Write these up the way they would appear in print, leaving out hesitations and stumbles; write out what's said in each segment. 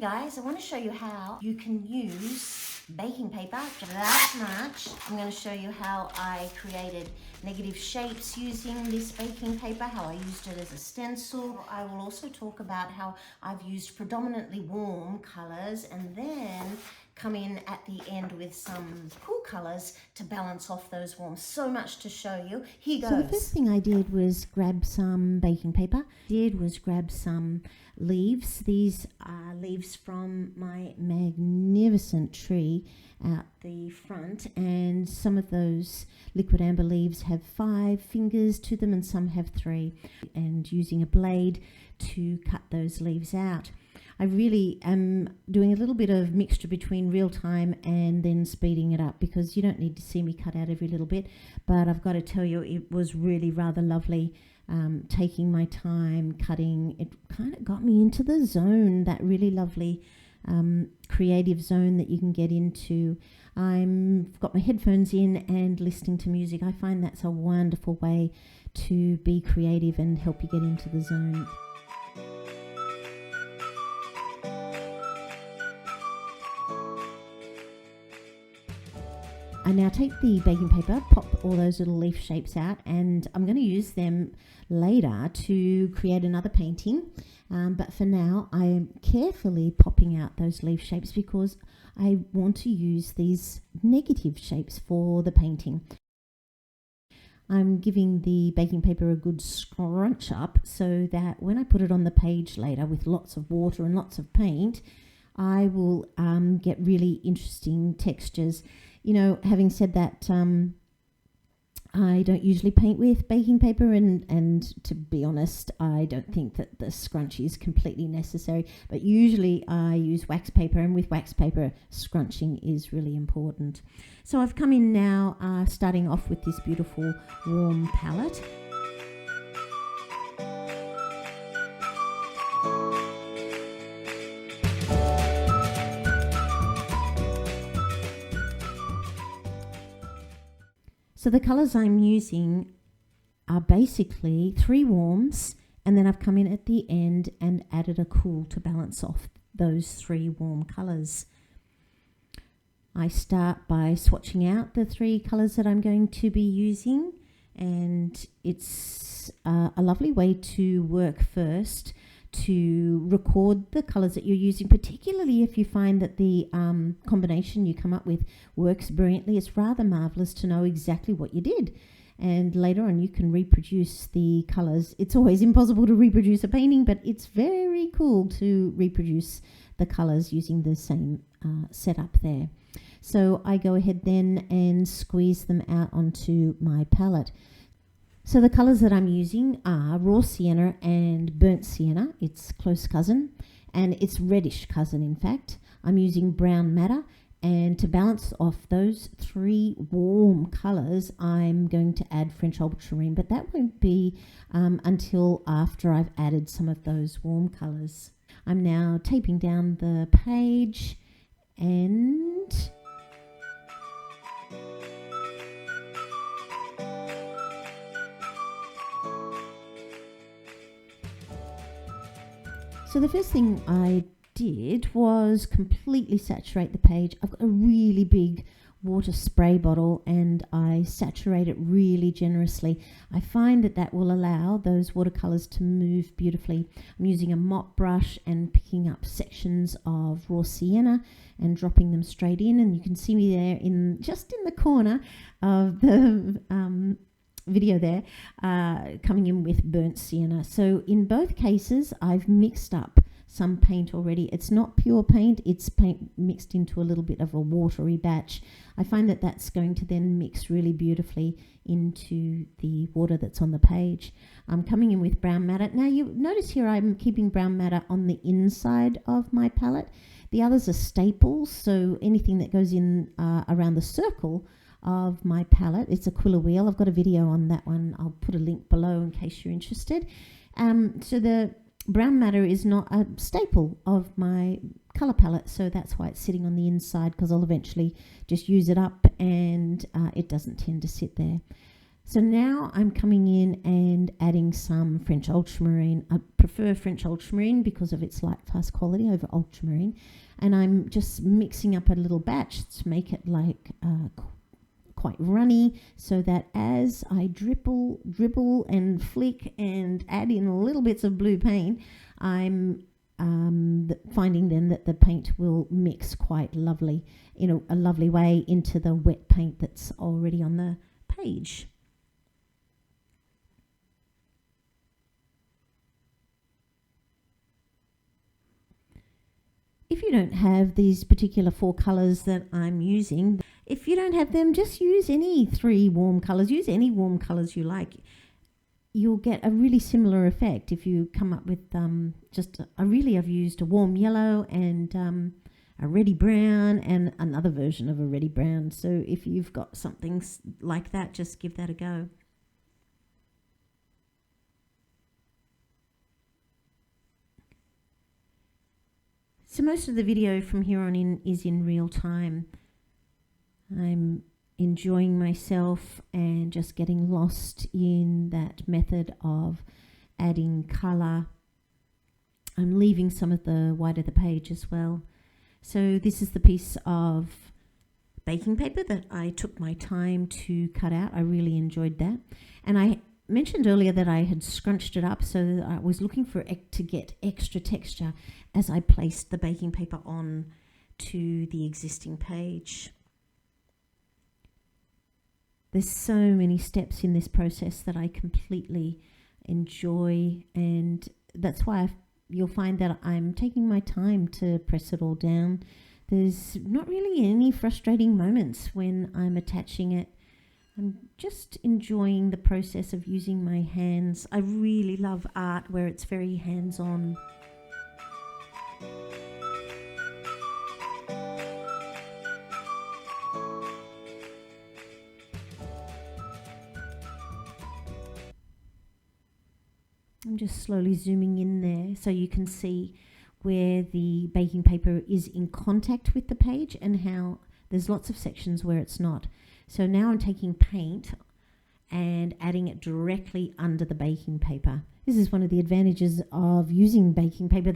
guys, I want to show you how you can use baking paper that much. I'm going to show you how I created negative shapes using this baking paper, how I used it as a stencil. I will also talk about how I've used predominantly warm colors and then come in at the end with some cool colors to balance off those warms. So much to show you. Here goes. So the first thing I did was grab some baking paper. Grab some leaves. These are leaves from my magnificent tree out the front, and some of those liquid amber leaves have 5 fingers to them and some have 3, and using a blade to cut those leaves out. I really am doing a little bit of mixture between real time and then speeding it up, because you don't need to see me cut out every little bit, but I've got to tell you, it was really rather lovely taking my time cutting. It kind of got me into the zone, that really lovely creative zone that you can get into. I've got my headphones in and listening to music. I find that's a wonderful way to be creative and help you get into the zone. I now take the baking paper, pop all those little leaf shapes out, and I'm going to use them later to create another painting. But for now, I'm carefully popping out those leaf shapes because I want to use these negative shapes for the painting. I'm giving the baking paper a good scrunch up so that when I put it on the page later with lots of water and lots of paint, I will get really interesting textures. You know, having said that, I don't usually paint with baking paper, and to be honest, I don't think that the scrunchie is completely necessary, but usually I use wax paper, and with wax paper, scrunching is really important. So I've come in now, starting off with this beautiful warm palette. So the colours I'm using are basically 3 warms, and then I've come in at the end and added a cool to balance off those 3 warm colours. I start by swatching out the 3 colours that I'm going to be using, and it's a lovely way to work first, to record the colours that you're using, particularly if you find that the combination you come up with works brilliantly. It's rather marvellous to know exactly what you did, and later on you can reproduce the colours. It's always impossible to reproduce a painting, but it's very cool to reproduce the colours using the same setup there. So I go ahead then and squeeze them out onto my palette. So the colours that I'm using are raw sienna and burnt sienna. It's close cousin, and it's reddish cousin in fact. I'm using brown madder, and to balance off those 3 warm colours, I'm going to add French ultramarine, but that won't be until after I've added some of those warm colours. I'm now taping down the page, and so the first thing I did was completely saturate the page. I've got a really big water spray bottle and I saturate it really generously. I find that that will allow those watercolours to move beautifully. I'm using a mop brush and picking up sections of raw sienna and dropping them straight in, and you can see me there just in the corner of the video there, coming in with burnt sienna. So in both cases I've mixed up some paint already. It's not pure paint, it's paint mixed into a little bit of a watery batch. I find that that's going to then mix really beautifully into the water that's on the page. I'm coming in with brown madder. Now you notice here I'm keeping brown madder on the inside of my palette. The others are staples, so anything that goes in around the circle of my palette. It's Aquila wheel. I've got a video on that one. I'll put a link below in case you're interested. So the brown madder is not a staple of my colour palette, so that's why it's sitting on the inside, because I'll eventually just use it up and it doesn't tend to sit there. So now I'm coming in and adding some French ultramarine. I prefer French ultramarine because of its light fast quality over ultramarine. And I'm just mixing up a little batch to make it like quite runny, so that as I dribble and flick and add in little bits of blue paint, I'm finding then that the paint will mix quite lovely in a lovely way into the wet paint that's already on the page. If you don't have these particular 4 colours that I'm using, if you don't have them, just use any 3 warm colours. Use any warm colours you like. You'll get a really similar effect if you come up with I've used a warm yellow and a reddy brown and another version of a reddy brown. So if you've got something like that, just give that a go. So most of the video from here on in is in real time. I'm enjoying myself and just getting lost in that method of adding colour. I'm leaving some of the white of the page as well. So this is the piece of baking paper that I took my time to cut out. I really enjoyed that. And I mentioned earlier that I had scrunched it up, so that I was looking for to get extra texture as I placed the baking paper on to the existing page. There's so many steps in this process that I completely enjoy, and that's why you'll find that I'm taking my time to press it all down. There's not really any frustrating moments when I'm attaching it. I'm just enjoying the process of using my hands. I really love art where it's very hands-on. I'm just slowly zooming in there so you can see where the baking paper is in contact with the page and how there's lots of sections where it's not. So now I'm taking paint and adding it directly under the baking paper. This is one of the advantages of using baking paper.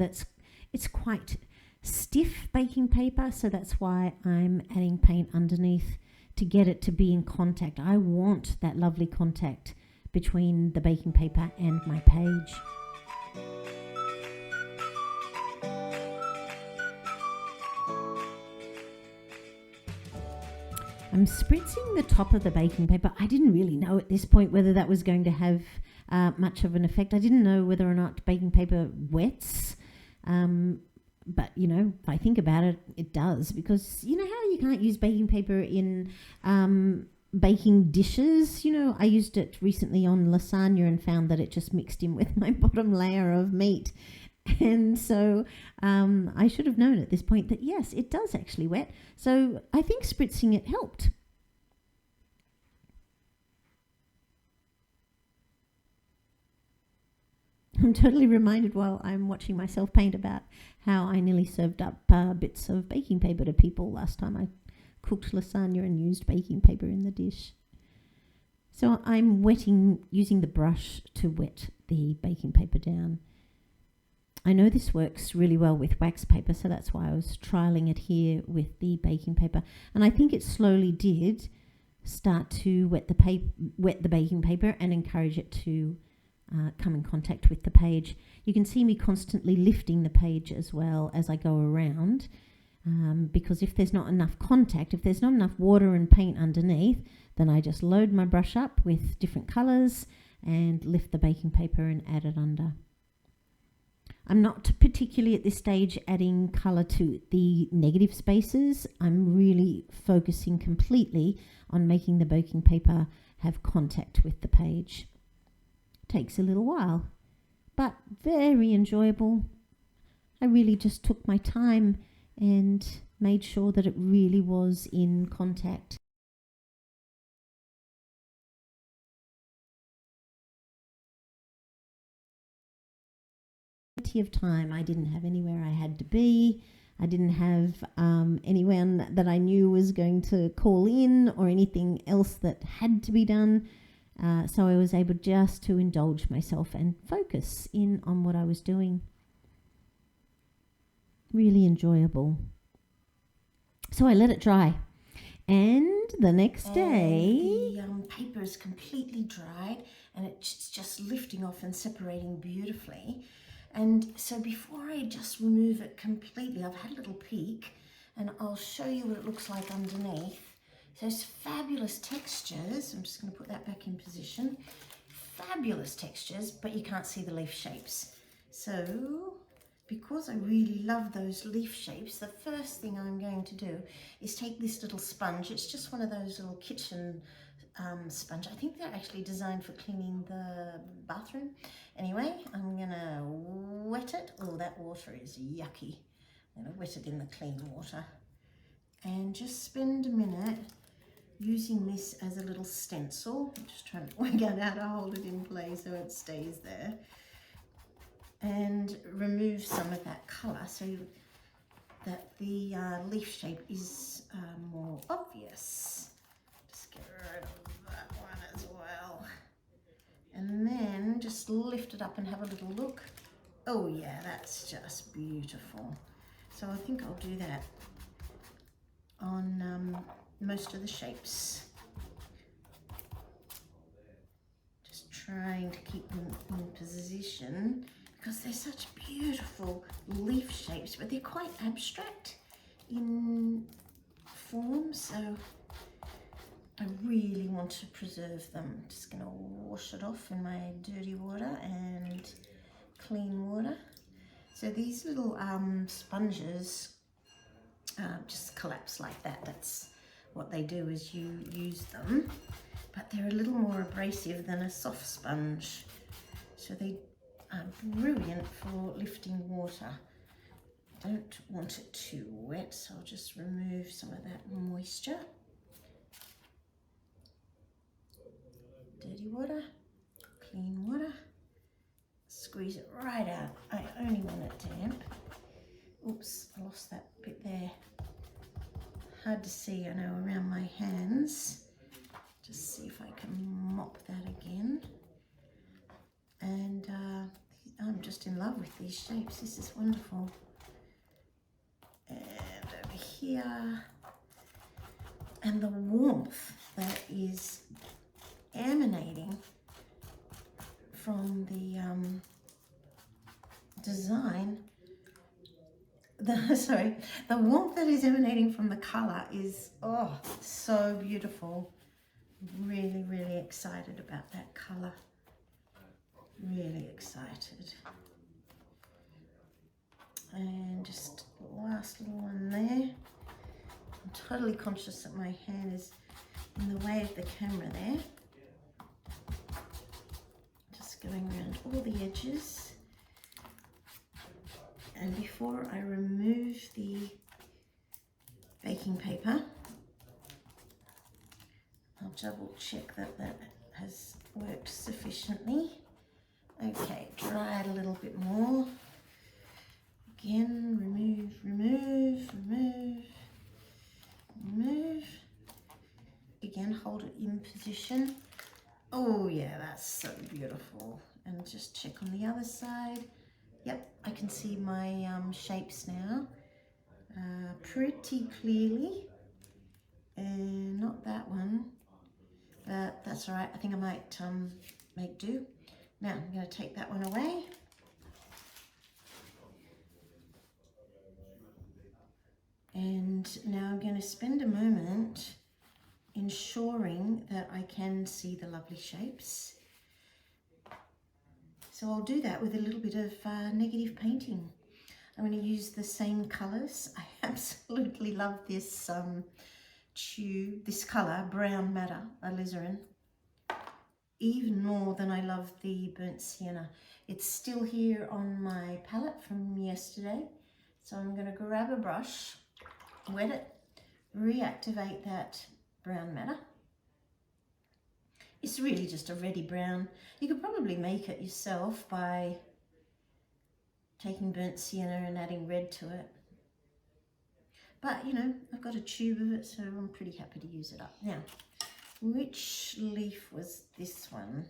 It's quite stiff baking paper, so that's why I'm adding paint underneath to get it to be in contact. I want that lovely contact between the baking paper and my page. I'm spritzing the top of the baking paper. I didn't really know at this point whether that was going to have much of an effect. I didn't know whether or not baking paper wets. But, you know, if I think about it, it does. Because you know how you can't use baking paper in baking dishes? You know, I used it recently on lasagna and found that it just mixed in with my bottom layer of meat. And so I should have known at this point that, yes, it does actually wet. So I think spritzing it helped. I'm totally reminded while I'm watching myself paint about how I nearly served up bits of baking paper to people last time I cooked lasagna and used baking paper in the dish. So I'm using the brush to wet the baking paper down. I know this works really well with wax paper, so that's why I was trialing it here with the baking paper. And I think it slowly did start to wet the baking paper and encourage it to come in contact with the page. You can see me constantly lifting the page as well as I go around, because if there's not enough contact, if there's not enough water and paint underneath, then I just load my brush up with different colours and lift the baking paper and add it under. I'm not particularly at this stage adding colour to the negative spaces. I'm really focusing completely on making the baking paper have contact with the page. Takes a little while, but very enjoyable. I really just took my time and made sure that it really was in contact. Plenty of time. I didn't have anywhere I had to be. I didn't have anyone that I knew was going to call in or anything else that had to be done. So I was able just to indulge myself and focus in on what I was doing. Really enjoyable. So I let it dry. And the next day... the paper is completely dried and it's just lifting off and separating beautifully. And so before I just remove it completely, I've had a little peek and I'll show you what it looks like underneath. So it's fabulous textures. I'm just going to put that back in position. Fabulous textures, but you can't see the leaf shapes. So because I really love those leaf shapes, the first thing I'm going to do is take this little sponge. It's just one of those little kitchen sponge. I think they're actually designed for cleaning the bathroom. Anyway, I'm gonna wet it. Oh, that water is yucky. I'm gonna wet it in the clean water and just spend a minute using this as a little stencil. I'm just trying to work out how to hold it in place so it stays there. And remove some of that colour so that the leaf shape is more obvious. Just get rid of that one as well. And then just lift it up and have a little look. Oh yeah, that's just beautiful. So I think I'll do that on most of the shapes. Just trying to keep them in position, because they're such beautiful leaf shapes, but they're quite abstract in form, so I really want to preserve them. I'm just going to wash it off in my dirty water and clean water. So these little sponges just collapse like that. That's what they do, is you use them, but they're a little more abrasive than a soft sponge. So they are brilliant for lifting water. Don't want it too wet, so I'll just remove some of that moisture. Dirty water, clean water, squeeze it right out. I only want it damp. Oops, I lost that bit there. Hard to see, I know, around my hands. Just see if I can mop that again. And I'm just in love with these shapes. This is wonderful. And over here, and the warmth that is emanating from the design. The warmth that is emanating from the colour is, oh, so beautiful. Really, really excited about that colour. Really excited. And just last little one there. I'm totally conscious that my hand is in the way of the camera there. Just going around all the edges. And before I remove the baking paper, I'll double check that that has worked sufficiently. Okay, dry it a little bit more. Again, remove, remove, remove, remove. Again, hold it in position. Oh yeah, that's so beautiful. And just check on the other side. Yep, I can see my shapes now pretty clearly. And not that one, but that's all right. I think I might make do. Now I'm going to take that one away. And now I'm going to spend a moment ensuring that I can see the lovely shapes. So I'll do that with a little bit of negative painting. I'm going to use the same colours. I absolutely love this tube, this colour, brown matter, alizarin, even more than I love the burnt sienna. It's still here on my palette from yesterday. So I'm going to grab a brush, wet it, reactivate that brown matter. It's really just a reddy brown. You could probably make it yourself by taking burnt sienna and adding red to it. But, you know, I've got a tube of it, so I'm pretty happy to use it up. Now, Which leaf was this one?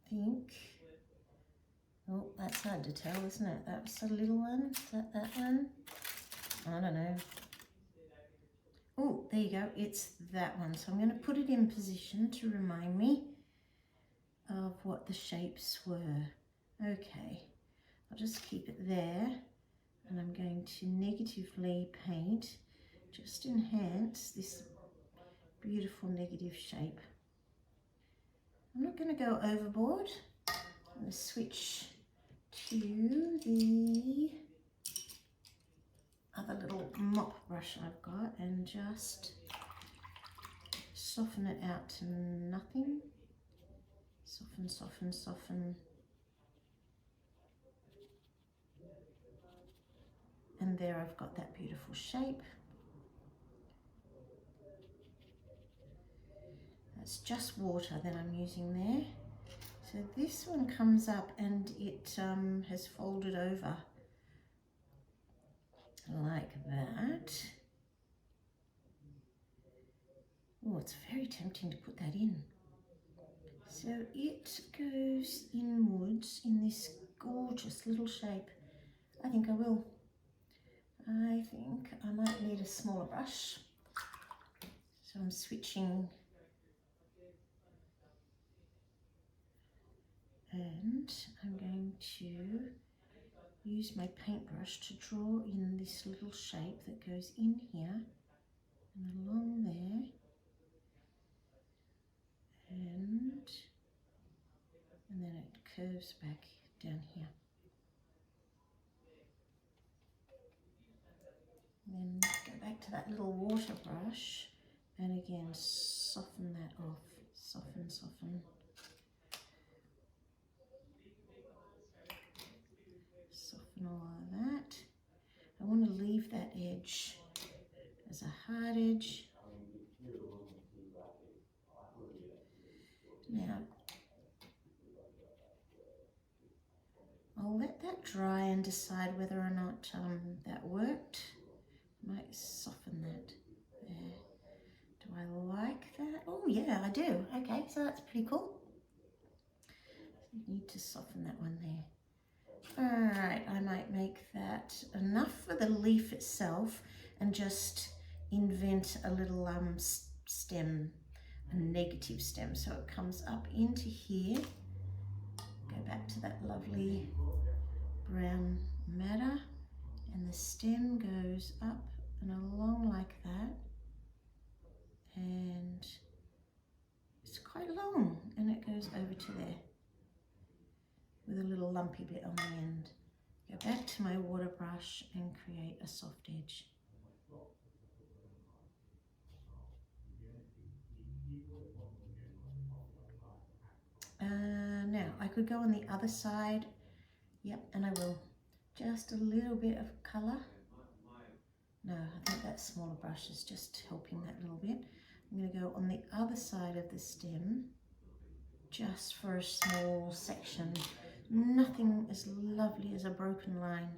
I think. Oh, that's hard to tell, isn't it? That was the little one. Is that that one? I don't know. Oh, there you go. It's that one. So I'm going to put it in position to remind me of what the shapes were. Okay, I'll just keep it there, and I'm going to negatively paint, just enhance this beautiful negative shape. I'm not going to go overboard. I'm going to switch to the other little mop brush I've got and just soften it out to nothing. Soften, soften, soften. And there I've got that beautiful shape. That's just water that I'm using there. So this one comes up and it has folded over like that. Oh, it's very tempting to put that in. So it goes inwards in this gorgeous little shape. I think I will. I think I might need a smaller brush. So I'm switching, and I'm going to use my paintbrush to draw in this little shape that goes in here and along there, and then it curves back down here. Then go back to that little water brush and again soften that off. Soften, soften. Soften all of that. I want to leave that edge as a hard edge. Now, I'll let that dry and decide whether or not that worked. Might soften that there. Do I like that? Oh yeah, I do. Okay, so that's pretty cool. So you need to soften that one there. Alright, I might make that enough for the leaf itself and just invent a little stem, a negative stem. So it comes up into here. Go back to that lovely brown matter, and the stem goes up and along like that, and it's quite long, and it goes over to there with a little lumpy bit on the end. Go back to my water brush and create a soft edge. Now I could go on the other side. Yep, and I will. Just a little bit of colour. No, I think that smaller brush is just helping that little bit. I'm going to go on the other side of the stem just for a small section. Nothing as lovely as a broken line.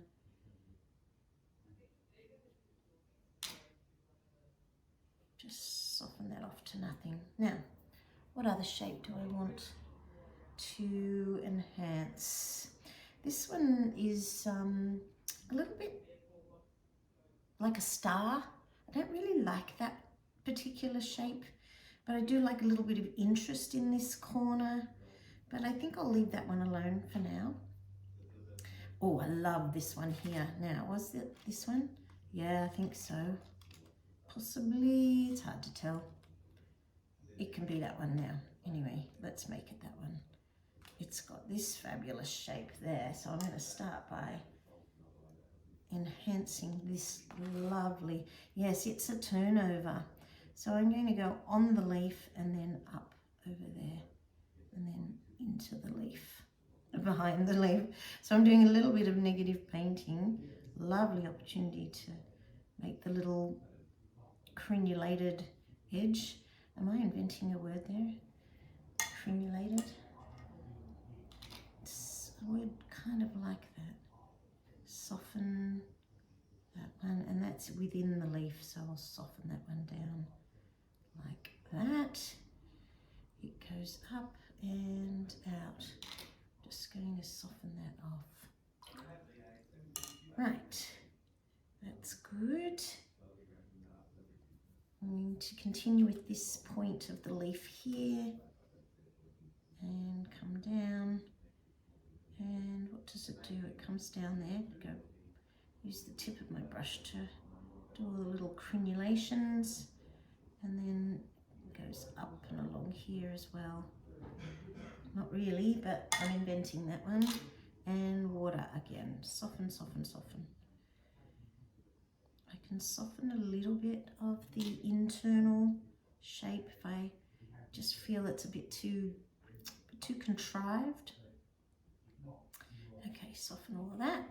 Just soften that off to nothing. Now, what other shape do I want to enhance? This one is a little bit like a star. I don't really like that particular shape, but I do like a little bit of interest in this corner, but I think I'll leave that one alone for now. Oh, I love this one here. Now, was it this one? Yeah, I think so. Possibly, it's hard to tell. It can be that one now. Anyway, let's make it that one. It's got this fabulous shape there, so I'm going to start by enhancing this lovely, yes, it's a turnover. So I'm going to go on the leaf and then up over there and then into the leaf, behind the leaf. So I'm doing a little bit of negative painting. Lovely opportunity to make the little crenulated edge. Am I inventing a word there? Crenulated? It's a word kind of like that. Soften that one, and that's within the leaf, so I'll soften that one down like that. It goes up and out. Just going to soften that off. Right, that's good. I'm going to continue with this point of the leaf here and come down. And what does it do? It comes down there. Go use the tip of my brush to do all the little crenulations, and then it goes up and along here as well. Not really, but I'm inventing that one. And water again. Soften, soften, soften. I can soften a little bit of the internal shape if I just feel it's a bit too contrived. Okay, soften all of that.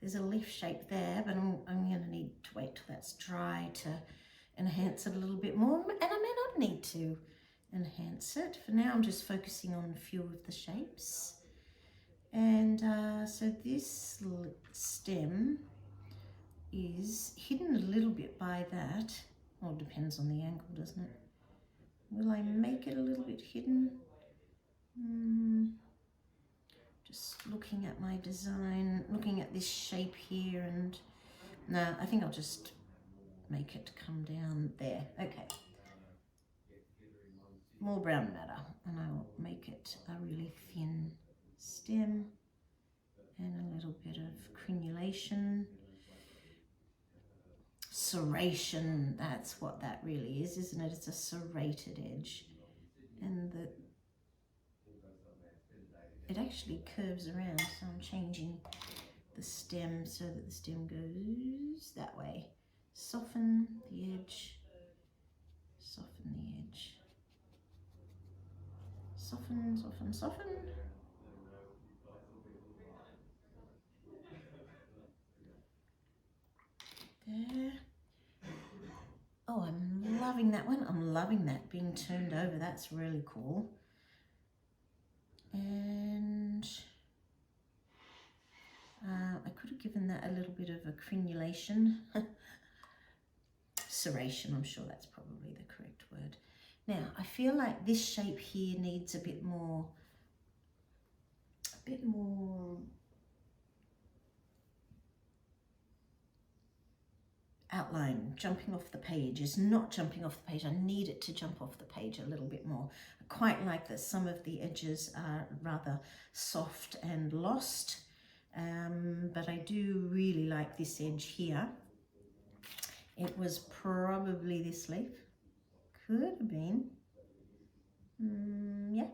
There's a leaf shape there, but I'm going to need to wait till that's dry to enhance it a little bit more, and I may not need to enhance it. For now, I'm just focusing on a few of the shapes. And so this stem is hidden a little bit by that. Well, it depends on the angle, doesn't it? Will I make it a little bit hidden? Just looking at my design, looking at this shape here, and no, I think I'll just make it come down there. Okay. More brown matter, and I'll make it a really thin stem and a little bit of crenulation. Serration, that's what that really is, isn't it? It's a serrated edge, and it actually curves around, so I'm changing the stem so that the stem goes that way. Soften the edge, soften the edge. Soften, soften, soften. There. Oh, I'm loving that one. I'm loving that being turned over. That's really cool. And I could have given that a little bit of a crenulation. Serration, I'm sure that's probably the correct word. Now, I feel like this shape here needs a bit more outline. Jumping off the page is not jumping off the page. I need it to jump off the page a little bit more. I quite like that some of the edges are rather soft and lost, but I do really like this edge here. It was probably this leaf. Could have been. Yeah,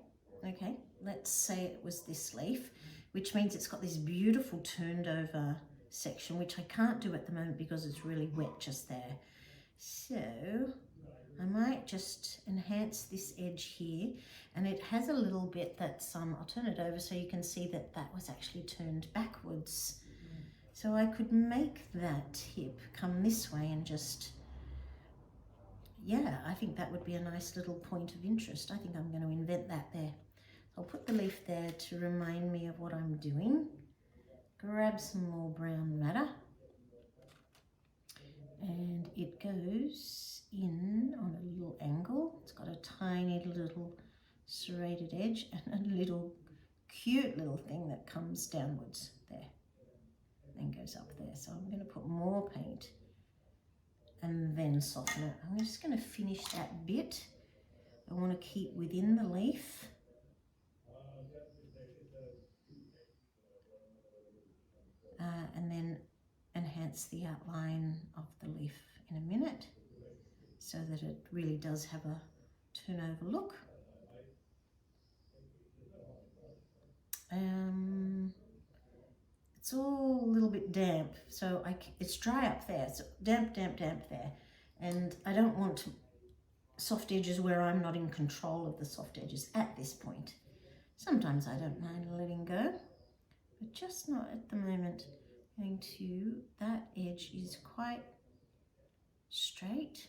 okay. Let's say it was this leaf, which means it's got this beautiful turned over section, which I can't do at the moment because it's really wet just there. So I might just enhance this edge here, and it has a little bit that's, I'll turn it over so you can see that that was actually turned backwards. So I could make that tip come this way and just, yeah, I think that would be a nice little point of interest. I think I'm going to invent that there. I'll put the leaf there to remind me of what I'm doing. Grab some more brown matter, and it goes in on a little angle. It's got a tiny little serrated edge and a little cute little thing that comes downwards there and goes up there. So I'm going to put more paint and then soften it. I'm just going to finish that bit. I want to keep within the leaf. And then enhance the outline of the leaf in a minute so that it really does have a turnover look. It's all a little bit damp, so it's dry up there, so damp, damp, damp there. And I don't want soft edges where I'm not in control of the soft edges at this point. Sometimes I don't mind letting go, but just not at the moment. That edge is quite straight.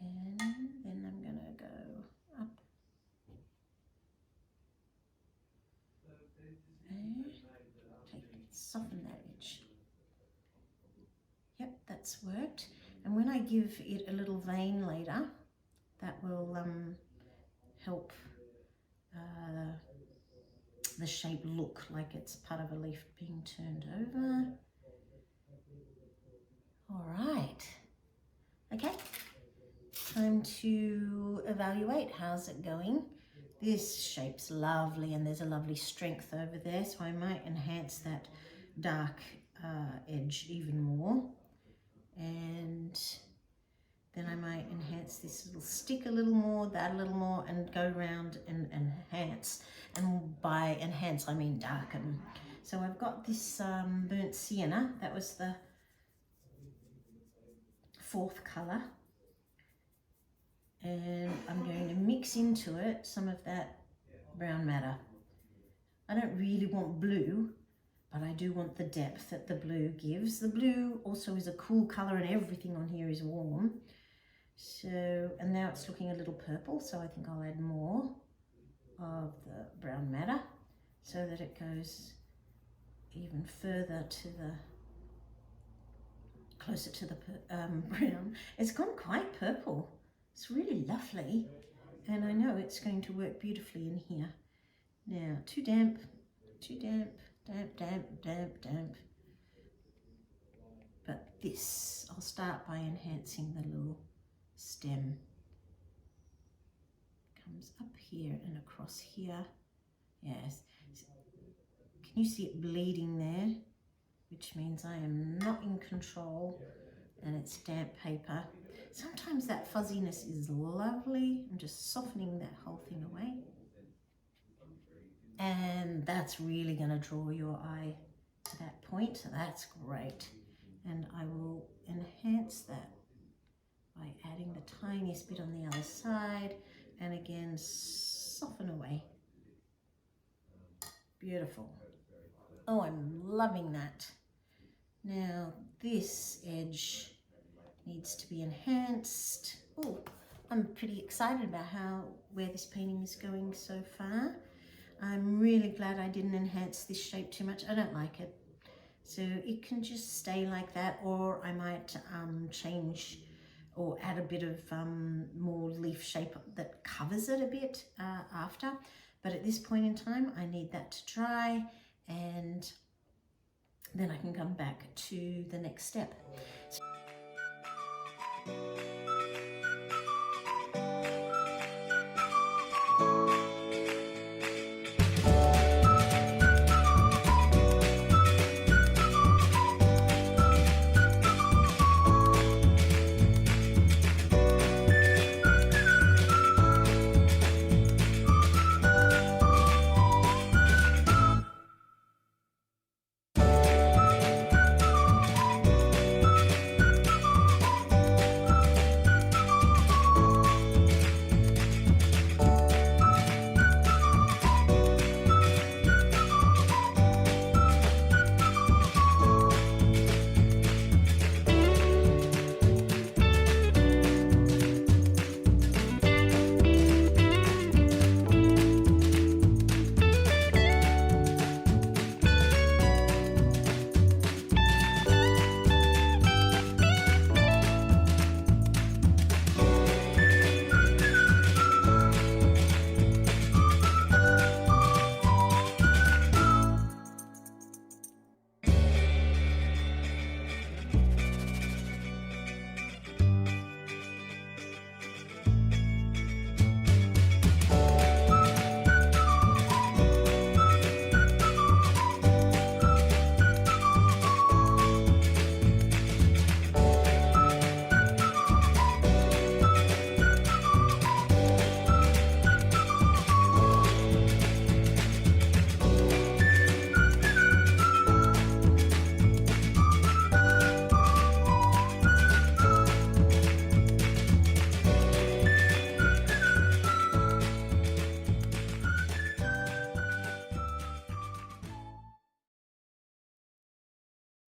And then I'm going to go up. And soften that edge. Yep, that that's worked. And when I give it a little vein later, that will help the shape look like it's part of a leaf being turned over. All right. Okay. Time to evaluate. How's it going? This shape's lovely and there's a lovely strength over there, so I might enhance that dark edge even more. And then I might enhance this little stick a little more, that a little more, and go around and enhance. And by enhance, I mean darken. So I've got this burnt sienna. That was the 4th colour. And I'm going to mix into it some of that brown matter. I don't really want blue, but I do want the depth that the blue gives. The blue also is a cool colour and everything on here is warm. So, and now it's looking a little purple, so I think I'll add more of the brown matter so that it goes even further to the, closer to the brown. It's gone quite purple. It's really lovely, and I know it's going to work beautifully in here. Now, too damp, damp, damp, damp, damp. But this, I'll start by enhancing the little stem. Comes up here and across here. Yes. Can you see it bleeding there? Which means I am not in control, and it's damp paper. Sometimes that fuzziness is lovely. I'm just softening that whole thing away. And that's really going to draw your eye to that point. So that's great. And I will enhance that by adding the tiniest bit on the other side. And again, soften away. Beautiful. Oh, I'm loving that. Now this edge needs to be enhanced. Oh, I'm pretty excited about where this painting is going so far. I'm really glad I didn't enhance this shape too much. I don't like it. So it can just stay like that, or I might change or add a bit of more leaf shape that covers it a bit after. But at this point in time, I need that to dry, and then I can come back to the next step.